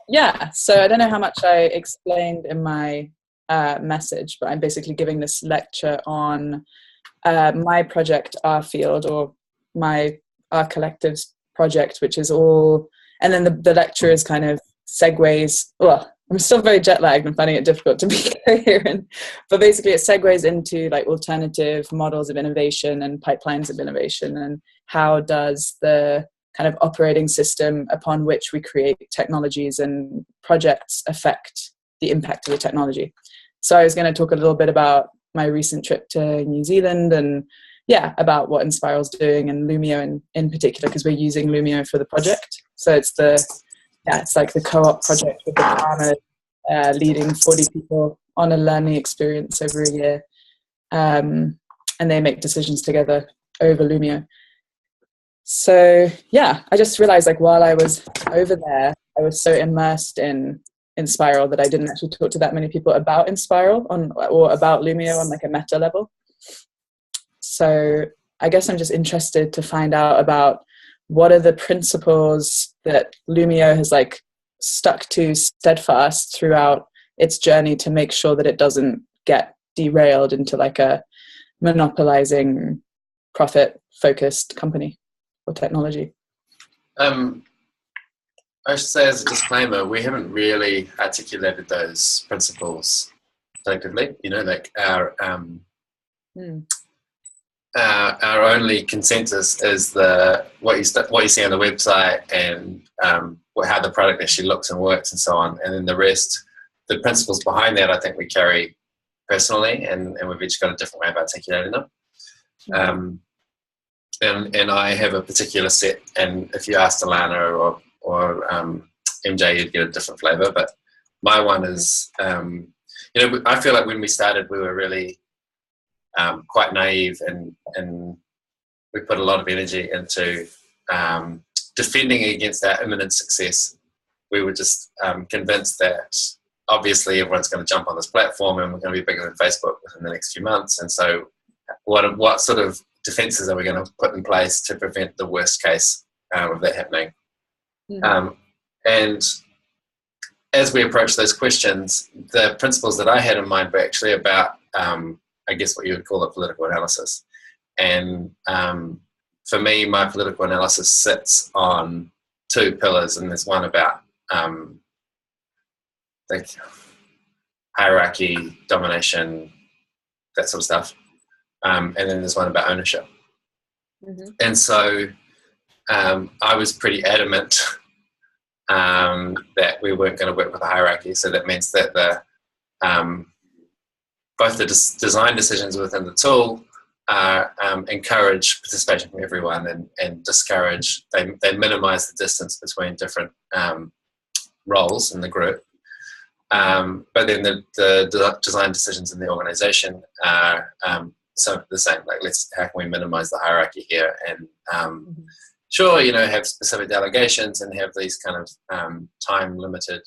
Yeah, so I don't know how much I explained in my message, but I'm basically giving this lecture on my project, Our Field, or our collective's project, which is all, and then the lecture is kind of segues. Well, I'm still very jet lagged and finding it difficult to be coherent, but basically it segues into like alternative models of innovation and pipelines of innovation, and how does the kind of operating system upon which we create technologies and projects affect the impact of the technology. So I was going to talk a little bit about my recent trip to New Zealand, and yeah, about what Inspiral's doing, and Lumio in particular, because we're using Lumio for the project. So it's like the co-op project with the farmers, leading 40 people on a learning experience over a year, and they make decisions together over Lumio. So yeah, I just realized, like, while I was over there, I was so immersed in Inspiral that I didn't actually talk to that many people about Inspiral or about Lumio on like a meta level. So I guess I'm just interested to find out about what are the principles that Lumio has like stuck to steadfast throughout its journey to make sure that it doesn't get derailed into like a monopolizing, profit-focused company or technology. I should say, as a disclaimer, we haven't really articulated those principles collectively. You know, like our only consensus is what you see on the website, and how the product actually looks and works and so on. And then the rest, the principles behind that, I think we carry personally, and we've each got a different way of articulating them. And I have a particular set, and if you asked Alana or MJ, you'd get a different flavour. But my one is, I feel like when we started, we were really quite naive, and we put a lot of energy into defending against our imminent success. We were just convinced that obviously everyone's going to jump on this platform, and we're going to be bigger than Facebook within the next few months. And so what sort of defences are we going to put in place to prevent the worst case of that happening? And as we approach those questions, the principles that I had in mind were actually about, I guess, what you would call a political analysis. And for me, my political analysis sits on two pillars, and there's one about like hierarchy, domination, that sort of stuff. And then there's one about ownership. And so I was pretty adamant that we weren't going to work with a hierarchy. So that means that both the design decisions within the tool encourage participation from everyone, and discourage, they minimize the distance between different roles in the group. But then the design decisions in the organization are some the same. Like, how can we minimize the hierarchy here? And sure, have specific delegations and have these kind of time limited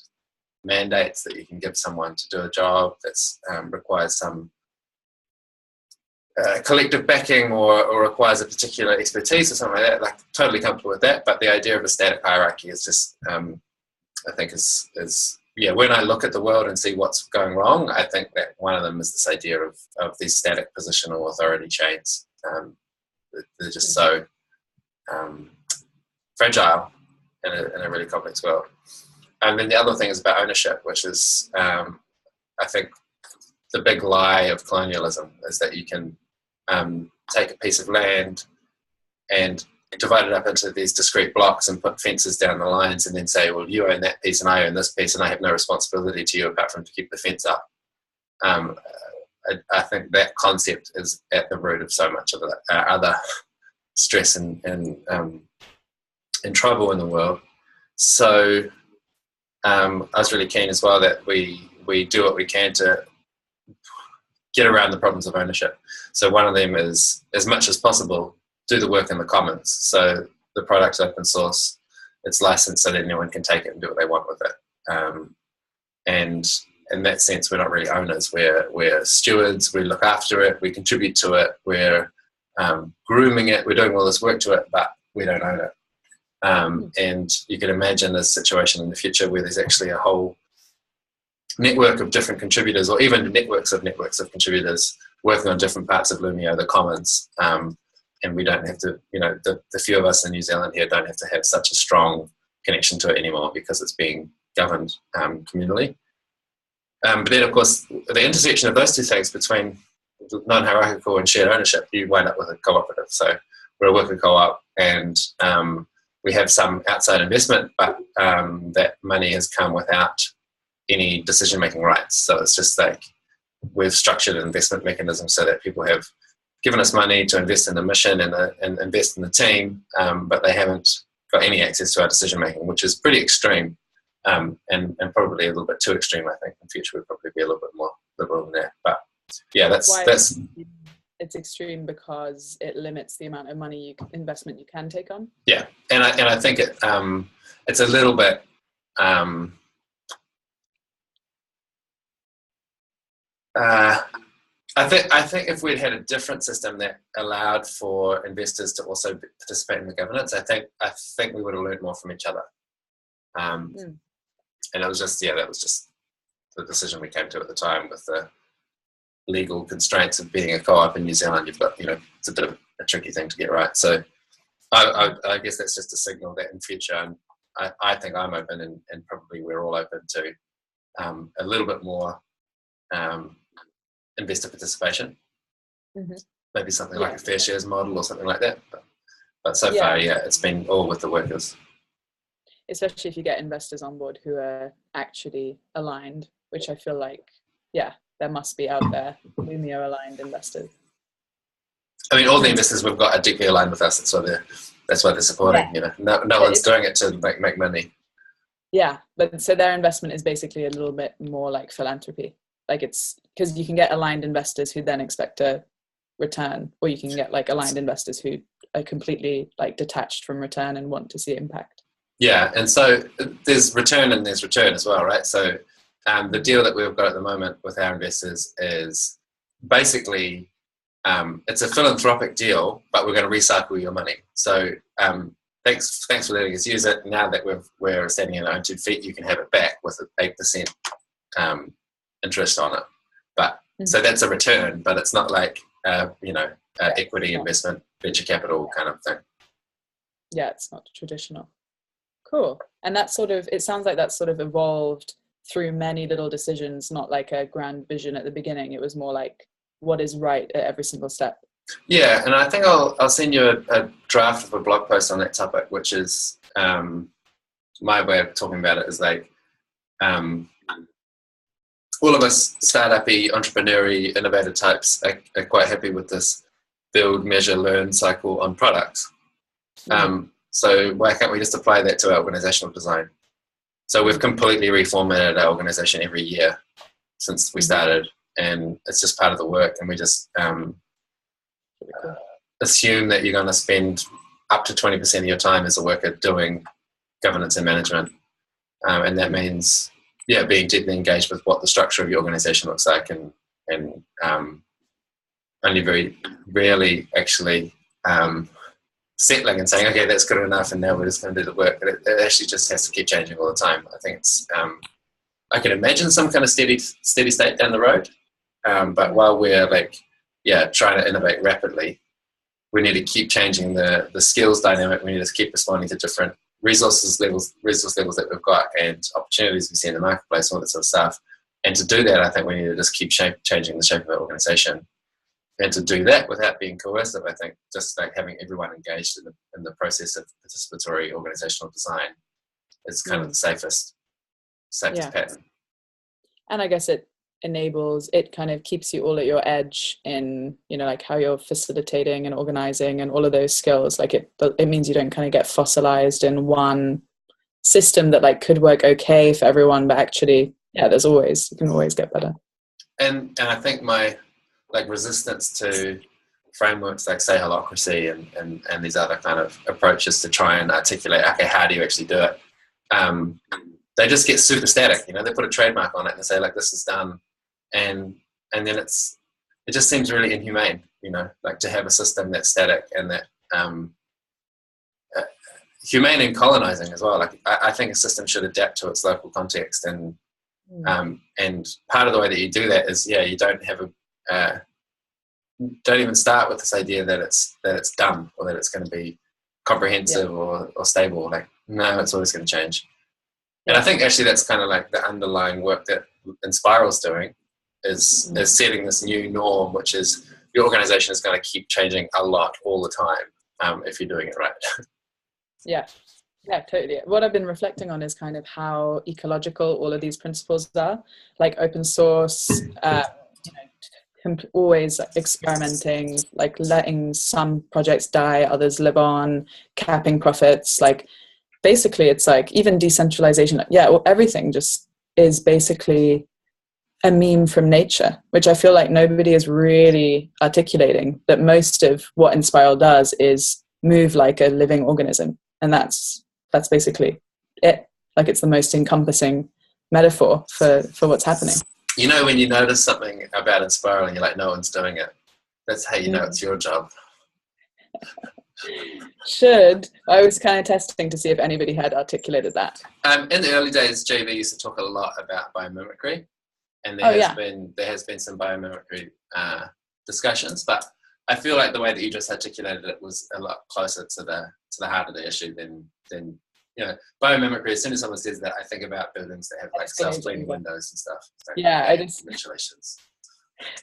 mandates that you can give someone to do a job that's requires some collective backing or requires a particular expertise or something like that. Like, totally comfortable with that. But the idea of a static hierarchy is just, I think is when I look at the world and see what's going wrong, I think that one of them is this idea of these static positional authority chains. They're just so fragile in a really complex world. And then the other thing is about ownership, which is, I think, the big lie of colonialism is that you can take a piece of land and divide it up into these discrete blocks and put fences down the lines, and then say, well, you own that piece and I own this piece, and I have no responsibility to you apart from to keep the fence up. I think that concept is at the root of so much of the other stress and trouble in the world. So I was really keen as well that we do what we can to get around the problems of ownership. So one of them is, as much as possible, do the work in the commons. So the product's open source, it's licensed so that anyone can take it and do what they want with it. And in that sense, we're not really owners. We're stewards. We look after it. We contribute to it. We're grooming it. We're doing all this work to it, but we don't own it. And you can imagine a situation in the future where there's actually a whole network of different contributors, or even networks of contributors working on different parts of Lumio, the commons. And we don't have to, the few of us in New Zealand here don't have to have such a strong connection to it anymore because it's being governed communally. But then, of course, the intersection of those two things between non-hierarchical and shared ownership, you wind up with a cooperative. So we're a worker co-op, and we have some outside investment, but that money has come without any decision-making rights. So it's just like we've structured an investment mechanism so that people have given us money to invest in the mission and invest in the team, but they haven't got any access to our decision-making, which is pretty extreme, and probably a little bit too extreme. I think in the future we'll probably be a little bit more liberal than that. But yeah, that's it's extreme because it limits the amount of money investment you can take on. Yeah, and I think it's a little bit. I think if we'd had a different system that allowed for investors to also participate in the governance, I think we would have learned more from each other. And it was just that was just the decision we came to at the time with the legal constraints of being a co-op in New Zealand. You've got it's a bit of a tricky thing to get right. So I guess that's just a signal that in future, and I think I'm open, and probably we're all open to a little bit more investor participation, maybe something like a fair shares model or something like that. But so far, it's been all with the workers. Especially if you get investors on board who are actually aligned, which I feel like, there must be out there, Lumio aligned investors. I mean, all the investors we've got are deeply aligned with us. That's why they're supporting. No one's doing it to make money. Yeah, but so their investment is basically a little bit more like philanthropy. Like it's because you can get aligned investors who then expect a return, or you can get like aligned investors who are completely like detached from return and want to see impact. Yeah, and so there's return and there's return as well, right? So the deal that we've got at the moment with our investors is basically it's a philanthropic deal, but we're going to recycle your money. So thanks for letting us use it. Now that we're standing on our own 2 feet, you can have it back with an 8% interest on it. But so that's a return, but it's not like equity investment, venture capital kind of thing. Yeah, it's not traditional. Cool. And that it sounds like that sort of evolved through many little decisions, not like a grand vision at the beginning. It was more like what is right at every single step. Yeah, and I think I'll send you a draft of a blog post on that topic, which is my way of talking about it is like all of us startup-y, entrepreneur-y, innovator types are quite happy with this build, measure, learn cycle on products. So why can't we just apply that to our organizational design? So we've completely reformatted our organization every year since we started, and it's just part of the work. And we just assume that you're going to spend up to 20% of your time as a worker doing governance and management. And that means, being deeply engaged with what the structure of your organization looks like, and only very rarely actually settling and saying, okay, that's good enough, and now we're just going to do the work. But it actually just has to keep changing all the time. I think it's, I can imagine some kind of steady state down the road, but while we're trying to innovate rapidly, we need to keep changing the skills dynamic. We need to keep responding to different resource levels that we've got and opportunities we see in the marketplace, all that sort of stuff. And to do that, I think we need to just keep changing the shape of our organization. And to do that without being coercive, I think just like having everyone engaged in the process of participatory organizational design is kind of the safest pattern. And I guess it kind of keeps you all at your edge in, like how you're facilitating and organizing and all of those skills. Like it means you don't kind of get fossilized in one system that like could work okay for everyone, but actually, you can always get better. And I think my resistance to frameworks like say holacracy and these other kind of approaches to try and articulate, okay, how do you actually do it? They just get super static, they put a trademark on it and they say like this is done, and then it just seems really inhumane, like to have a system that's static and that humane and colonizing as well. Like I think a system should adapt to its local context, and part of the way that you do that is you don't have don't even start with this idea that it's dumb or that it's going to be comprehensive or stable. Like, no, it's always going to change. And I think actually that's kind of like the underlying work that Inspiral's doing is setting this new norm, which is your organization is going to keep changing a lot all the time if you're doing it right. Yeah, totally. What I've been reflecting on is kind of how ecological all of these principles are, like open source, always experimenting, like letting some projects die, others live on, capping profits. Like basically it's like even decentralization, everything just is basically a meme from nature, which I feel like nobody is really articulating, that most of what Inspiral does is move like a living organism. And that's basically it. Like it's the most encompassing metaphor for what's happening. You know, when you notice something about Inspiral and you're like, no one's doing it, that's how you know it's your job. I was kind of testing to see if anybody had articulated that. In the early days, JV used to talk a lot about biomimicry, and there has been some biomimicry discussions, but I feel like the way that you just articulated it was a lot closer to the heart of the issue than biomimicry. As soon as someone says that, I think about buildings that have like self-cleaning windows and stuff. So, congratulations.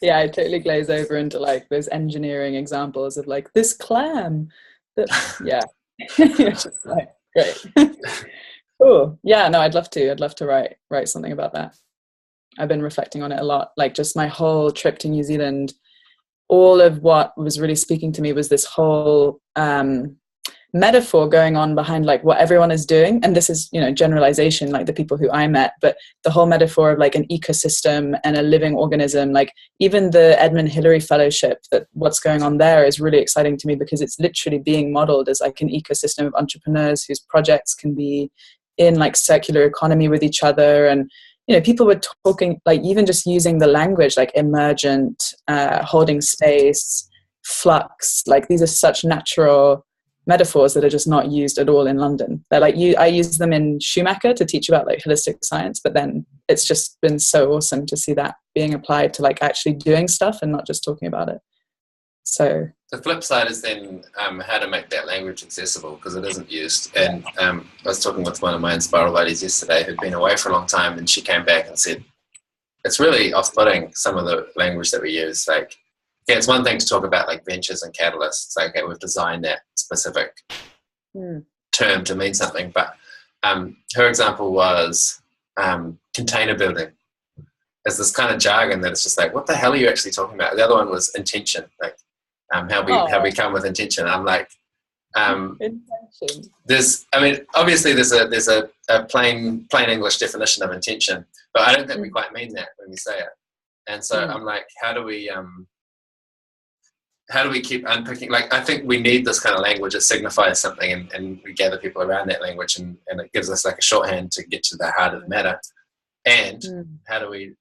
Yeah, I totally glaze over into like those engineering examples of like this clam. It's just like great. Cool. Yeah, no, I'd love to write something about that. I've been reflecting on it a lot. Like just my whole trip to New Zealand, all of what was really speaking to me was this whole metaphor going on behind like what everyone is doing. And this is, generalization, like the people who I met, but the whole metaphor of like an ecosystem and a living organism, like even the Edmund Hillary Fellowship, that what's going on there is really exciting to me because it's literally being modeled as like an ecosystem of entrepreneurs whose projects can be in like circular economy with each other. And people were talking, like even just using the language, like emergent, holding space, flux, like these are such natural metaphors that are just not used at all in London. They're like, I use them in Schumacher to teach about like holistic science, but then it's just been so awesome to see that being applied to like actually doing stuff and not just talking about it. So the flip side is then how to make that language accessible, because it isn't used. And I was talking with one of my Inspiral buddies yesterday who'd been away for a long time, and she came back and said, it's really off-putting, some of the language that we use. Like, it's one thing to talk about like ventures and catalysts. Like, okay, we've designed that specific term to mean something. But her example was container building. There's this kind of jargon that it's just like, what the hell are you actually talking about? The other one was intention. Like, how we come with intention. I'm like, intention. Obviously there's a plain English definition of intention, but I don't think we quite mean that when we say it. And so I'm like, how do we keep unpicking? Like, I think we need this kind of language that signifies something, and we gather people around that language, and it gives us like a shorthand to get to the heart of the matter. And how do we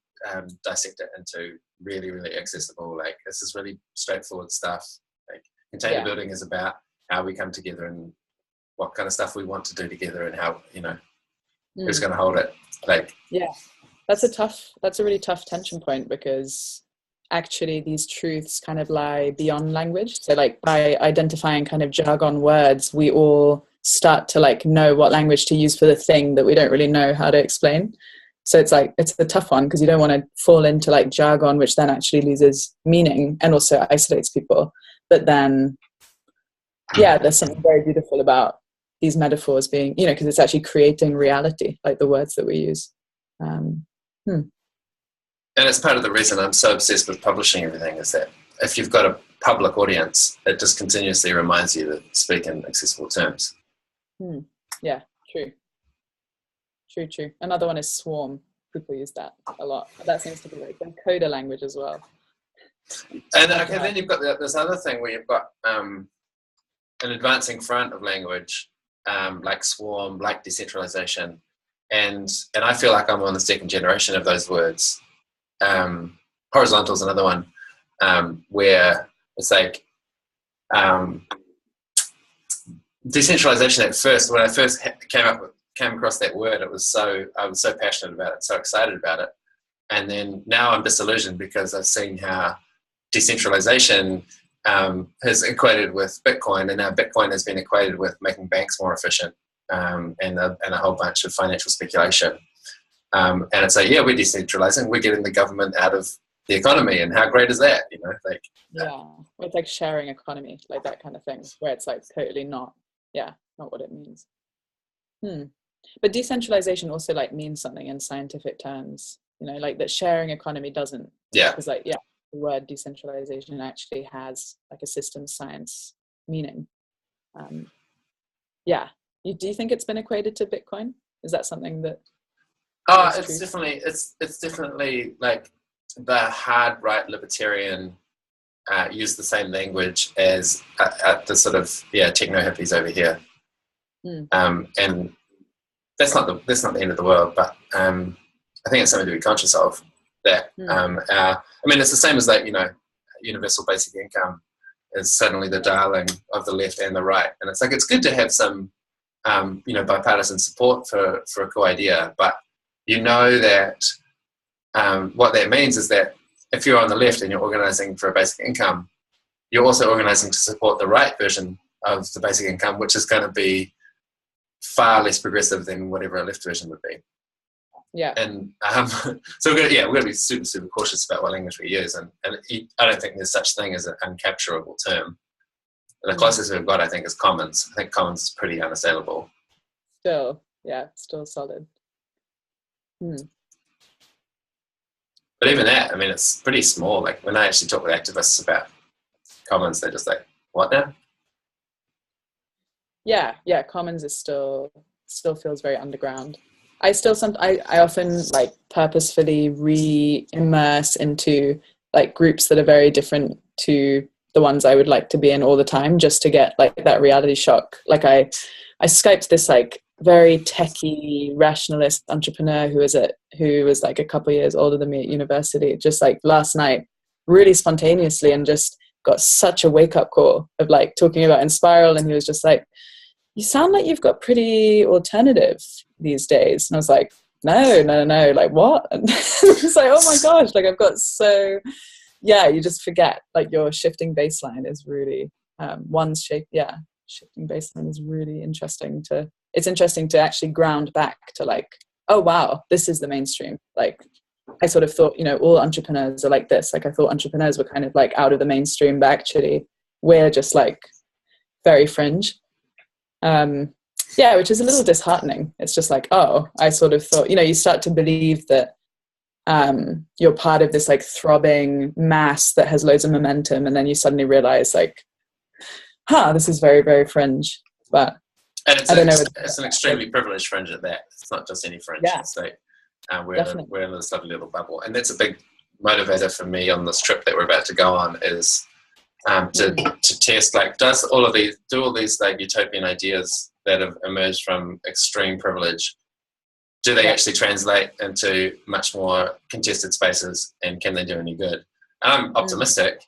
dissect it into really, really accessible, like, this is really straightforward stuff. Like, container building is about how we come together and what kind of stuff we want to do together, and how, who's going to hold it. Like, that's a really tough tension point, because actually these truths kind of lie beyond language. So like by identifying kind of jargon words, we all start to like know what language to use for the thing that we don't really know how to explain. So it's like, it's a tough one, because you don't want to fall into like jargon, which then actually loses meaning and also isolates people. But then, there's something very beautiful about these metaphors being, because it's actually creating reality, like the words that we use. And it's part of the reason I'm so obsessed with publishing everything, is that if you've got a public audience, it just continuously reminds you to speak in accessible terms. Yeah, true. True. Another one is swarm. People use that a lot. That seems to be like the coder language as well. And then you've got this other thing where you've got an advancing front of language, like swarm, like decentralization, and I feel like I'm on the second generation of those words. Horizontal is another one, decentralization at first, when I first came across that word, I was so passionate about it, so excited about it. And then now I'm disillusioned because I've seen how decentralization has equated with Bitcoin, and now Bitcoin has been equated with making banks more efficient, and a whole bunch of financial speculation. And it's like, yeah, we're decentralizing, we're getting the government out of the economy, and how great is that? Yeah, it's like sharing economy, like that kind of thing, where it's like totally not what it means. But decentralization also like means something in scientific terms, like that sharing economy doesn't. Yeah. Because the word decentralization actually has like a systems science meaning. Do you think it's been equated to Bitcoin? Is that something that? It's definitely like the hard right libertarian use the same language as the sort of techno hippies over here, and that's not the end of the world, but I think it's something to be conscious of. That it's the same as universal basic income is suddenly the darling of the left and the right, and it's like it's good to have some bipartisan support for a cool idea, but that what that means is that if you're on the left and you're organizing for a basic income, you're also organizing to support the right version of the basic income, which is going to be far less progressive than whatever a left version would be. Yeah. And so we're going to be super, super cautious about what language we use. And I don't think there's such thing as an uncapturable term. The closest we've got, I think, is commons. I think commons is pretty unassailable. Still solid. But even that, it's pretty small. Like when I actually talk with activists about commons, they're just like, what now? Yeah, commons is still feels very underground. I often like purposefully re-immerse into like groups that are very different to the ones I would like to be in all the time, just to get like that reality shock. Like I Skyped this like very techie rationalist entrepreneur who was like a couple years older than me at university, just like last night, really spontaneously, and just got such a wake-up call of like talking about Inspiral, and he was just like, you sound like you've got pretty alternative these days. And I was like, no, like what? And it's like, oh my gosh, like I've got you just forget, like your shifting baseline is really shifting baseline is really interesting it's interesting to actually ground back to like, oh wow, this is the mainstream. Like I sort of thought, all entrepreneurs are like this. Like I thought entrepreneurs were kind of like out of the mainstream, but actually we're just like very fringe. Which is a little disheartening. It's just like, oh, I sort of thought, you start to believe that you're part of this like throbbing mass that has loads of momentum, and then you suddenly realize like, this is very, very fringe. But I don't know. It's an extremely privileged fringe at that. It's not just any fringe. Yeah, it's like we're in this lovely little bubble, and that's a big motivator for me on this trip that we're about to go on. Is to test like do all these like utopian ideas that have emerged from extreme privilege, do they actually translate into much more contested spaces, and can they do any good? I'm optimistic,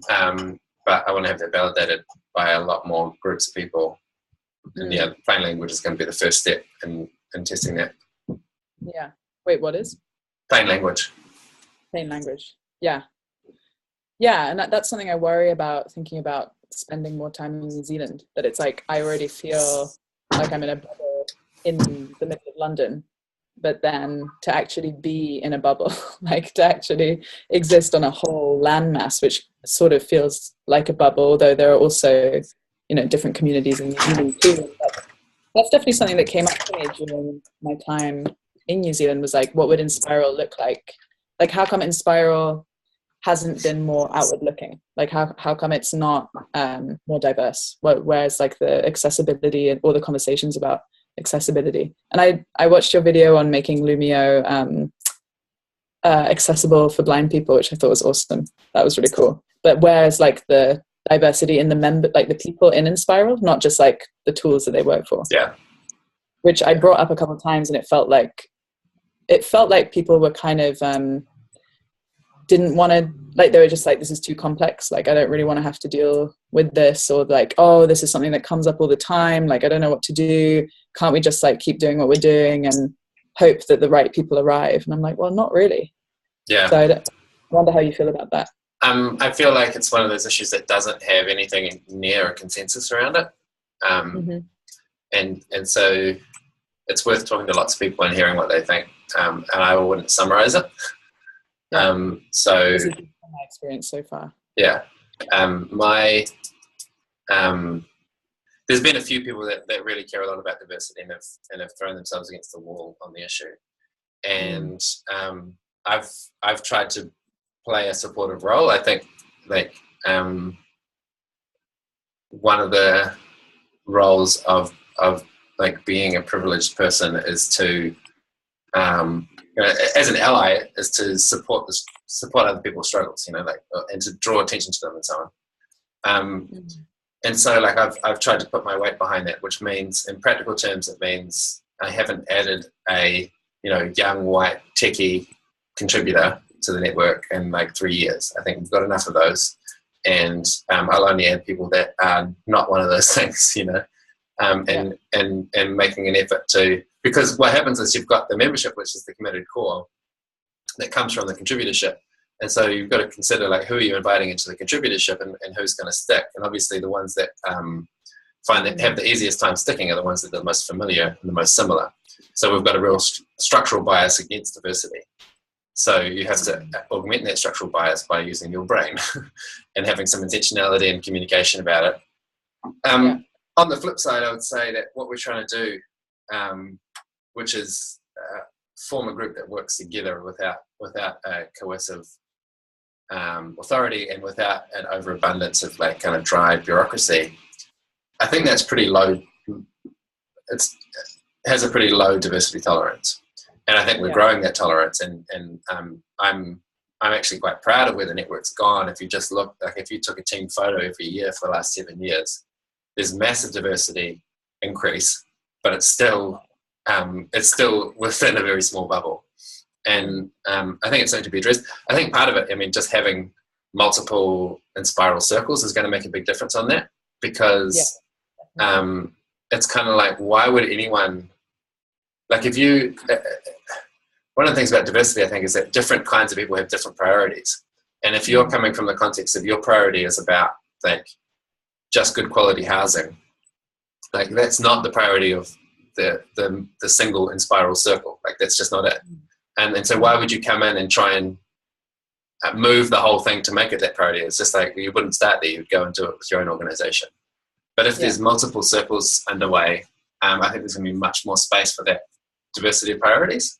but I want to have that validated by a lot more groups of people. And plain language is going to be the first step in testing that. Yeah. Wait, what is? Plain language. Plain language. Yeah. Yeah, and that's something I worry about thinking about spending more time in New Zealand, that it's like I already feel like I'm in a bubble in the middle of London, but then to actually be in a bubble, like to actually exist on a whole landmass, which sort of feels like a bubble, although there are also, different communities in New Zealand too. But that's definitely something that came up to me during my time in New Zealand, was like, what would Inspiral look like? Like, how come Inspiral hasn't been more outward looking? Like how come it's not more diverse? Where's like the accessibility and all the conversations about accessibility? And I watched your video on making Lumio accessible for blind people, which I thought was awesome. That was really cool. But where's like the diversity in the like the people in Inspiral, not just like the tools that they work for? Yeah. Which I brought up a couple of times, and it felt like people were kind of didn't want to, like, they were just like, this is too complex, like I don't really want to have to deal with this, or like, oh, this is something that comes up all the time, like I don't know what to do, can't we just like keep doing what we're doing and hope that the right people arrive? And I'm like, well, not really. Yeah. So I wonder how you feel about that. I feel like it's one of those issues that doesn't have anything near a consensus around it. And so it's worth talking to lots of people and hearing what they think. And I wouldn't summarize it. So this is my experience so far. Yeah. There's been a few people that really care a lot about diversity and have thrown themselves against the wall on the issue. And I've tried to play a supportive role. I think like one of the roles of like being a privileged person is to as an ally is to support other people's struggles, like and to draw attention to them and so on. And so like I've tried to put my weight behind that, which means in practical terms it means I haven't added a young white techie contributor to the network in like 3 years. I think we've got enough of those, and I'll only add people that are not one of those things, and making an effort to, because what happens is you've got the membership, which is the committed core that comes from the contributorship, and so you've got to consider like who are you inviting into the contributorship and who's going to stick. And obviously the ones that find that have the easiest time sticking are the ones that are the most familiar and the most similar. So we've got a real structural bias against diversity. So you have to augment that structural bias by using your brain and having some intentionality and communication about it. On the flip side, I would say that what we're trying to do, which is form a group that works together without a coercive authority and without an overabundance of like kind of dry bureaucracy. I think that's pretty low. It has a pretty low diversity tolerance, and I think we're growing that tolerance. And I'm actually quite proud of where the network's gone. If you just look, like if you took a team photo every year for the last 7 years, there's massive diversity increase, but it's still within a very small bubble. And I think it's something to be addressed. I think part of it, just having multiple and spiral circles is going to make a big difference on that, because it's kind of like, why would anyone, like if you, one of the things about diversity, I think, is that different kinds of people have different priorities. And if you're coming from the context of your priority is about like just good quality housing, like that's not the priority of the single and spiral circle. Like that's just not it. And so why would you come in and try and move the whole thing to make it that priority? It's just like you wouldn't start there, you'd go and do it with your own organization. But if there's multiple circles underway, I think there's going to be much more space for that diversity of priorities,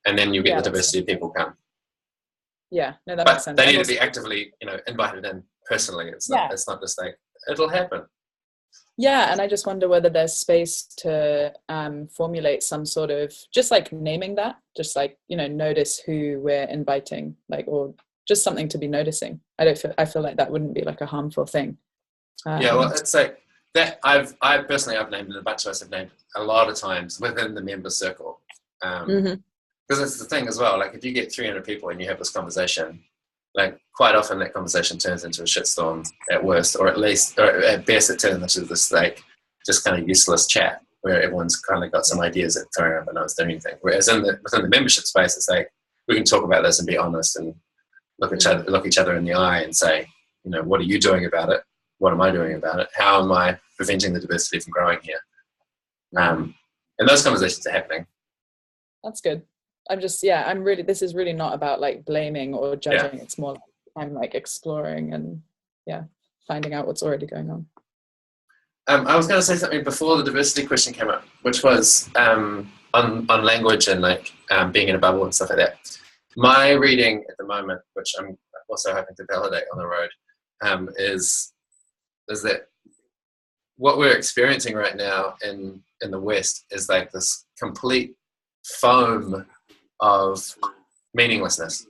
and then you get the diversity of people come. Yeah, no, that makes sense. They need to be actively, invited in personally. It's not just like, it'll happen. Yeah, and I just wonder whether there's space to formulate some sort of, just like naming that, just like, notice who we're inviting, like, or just something to be noticing. I feel like that wouldn't be like a harmful thing. Well, it's like that. I've named, and a bunch of us have named a lot of times within the member circle. Because it's the thing as well, like if you get 300 people and you have this conversation, like quite often that conversation turns into a shitstorm at worst, or at best it turns into this like just kind of useless chat where everyone's kind of got some ideas that throwing up and no one's doing anything. Whereas within the membership space, it's like we can talk about this and be honest and look each other in the eye and say, what are you doing about it? What am I doing about it? How am I preventing the diversity from growing here? And those conversations are happening. That's good. This is really not about like blaming or judging. It's more like I'm like exploring and finding out what's already going on. I was going to say something before the diversity question came up, which was on language and like being in a bubble and stuff like that. My reading at the moment, which I'm also hoping to validate on the road, is that what we're experiencing right now in the West is like this complete foam of meaninglessness.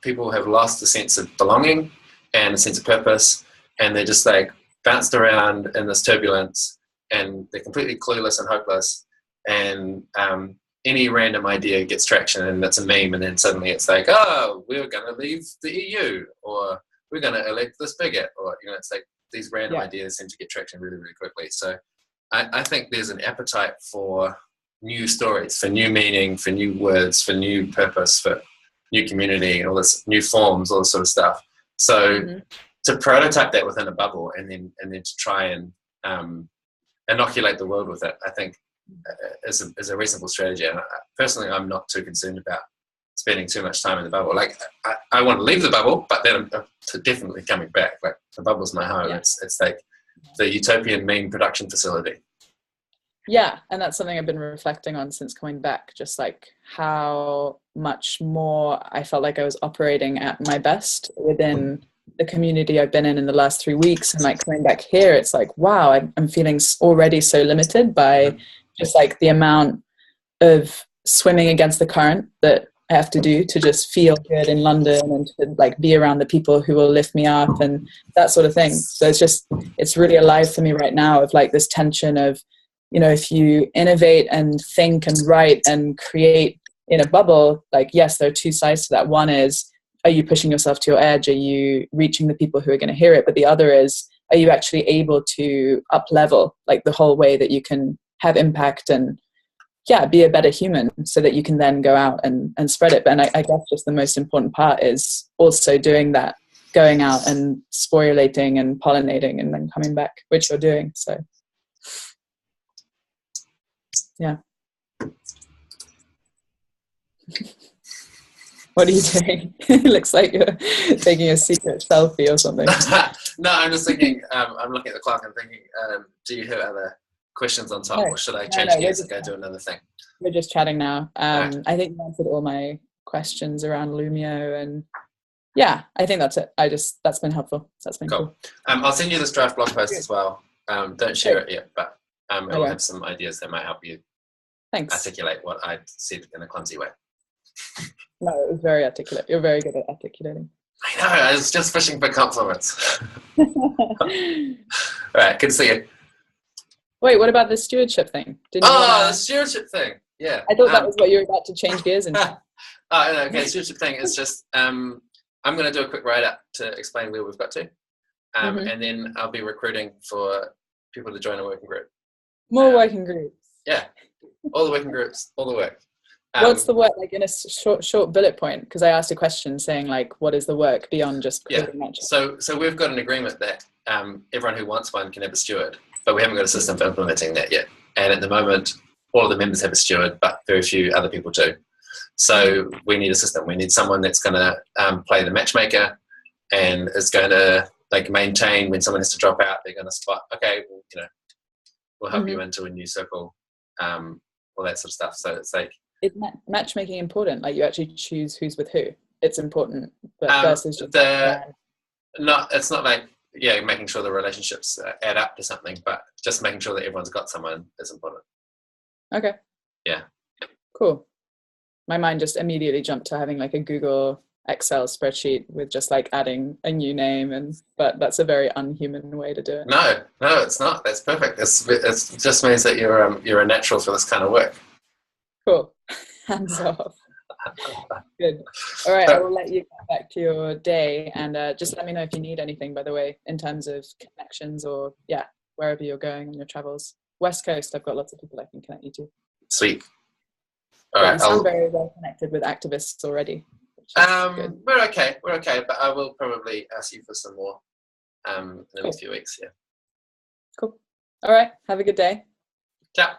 People have lost a sense of belonging and a sense of purpose, and they're just like bounced around in this turbulence, and they're completely clueless and hopeless. And any random idea gets traction and it's a meme, and then suddenly it's like, oh, we're going to leave the EU, or we're going to elect this bigot, or it's like these random ideas seem to get traction really, really quickly. So I think there's an appetite for new stories, for new meaning, for new words, for new purpose, for new community, all this new forms, all this sort of stuff. So to prototype that within a bubble, and then to try and inoculate the world with it, I think is a reasonable strategy. And personally, I'm not too concerned about spending too much time in the bubble. Like I want to leave the bubble, but then I'm definitely coming back. Like the bubble's my home. It's like the utopian meme production facility. Yeah, and that's something I've been reflecting on since coming back, just like how much more I felt like I was operating at my best within the community I've been in the last 3 weeks. And like coming back here, it's like, wow, I'm feeling already so limited by just like the amount of swimming against the current that I have to do to just feel good in London and to like be around the people who will lift me up and that sort of thing. So it's really alive for me right now of like this tension of, if you innovate and think and write and create in a bubble, like, yes, there are two sides to that. One is, are you pushing yourself to your edge? Are you reaching the people who are going to hear it? But the other is, are you actually able to up level like the whole way that you can have impact and be a better human so that you can then go out and spread it. But I guess just the most important part is also doing that, going out and sporulating and pollinating and then coming back, which you're doing. So yeah. What are you doing? It looks like you're taking a secret selfie or something. No, I'm just thinking, I'm looking at the clock and thinking, do you have other questions on top, or should I change gears and go do another thing? We're just chatting now. Right. I think you answered all my questions around Lumio, and I think that's it. That's been helpful. That's been cool. I'll send you this draft blog post as well. Don't share it yet, but it will have some ideas that might help you articulate what I said in a clumsy way. No, it was very articulate. You're very good at articulating. I know, I was just fishing for compliments. All right, good to see you. Wait, what about the stewardship thing? The stewardship thing, yeah. I thought that was what you were about to change gears into. Okay, stewardship thing is just, I'm going to do a quick write-up to explain where we've got to. And then I'll be recruiting for people to join a working group. More working groups. Yeah, all the working groups, all the work. What's the work, like in a short bullet point? Because I asked a question saying like, what is the work beyond just creating matches? So we've got an agreement that everyone who wants one can have a steward, but we haven't got a system for implementing that yet. And at the moment, all of the members have a steward, but very few other people do. So we need a system. We need someone that's going to play the matchmaker and is going to like maintain when someone has to drop out. They're going to spot, okay, well, we'll help you into a new circle, all that sort of stuff. So it's like, is matchmaking important? Like you actually choose who's with who? It's important, but versus just it's not like making sure the relationships add up to something, but just making sure that everyone's got someone is important. Okay. Yeah. Cool. My mind just immediately jumped to having like a Google Excel spreadsheet with just like adding a new name, but that's a very unhuman way to do it. No, it's not. That's perfect. It just means that you're a natural for this kind of work. Cool. Hands off. Good. All right, I will let you get back to your day, and just let me know if you need anything, by the way, in terms of connections or wherever you're going on your travels. West Coast, I've got lots of people I can connect you to. Sweet. All right. You sound very well connected with activists already. Good. We're okay, but I will probably ask you for some more in the next few weeks. Yeah. Cool. All right. Have a good day. Ciao.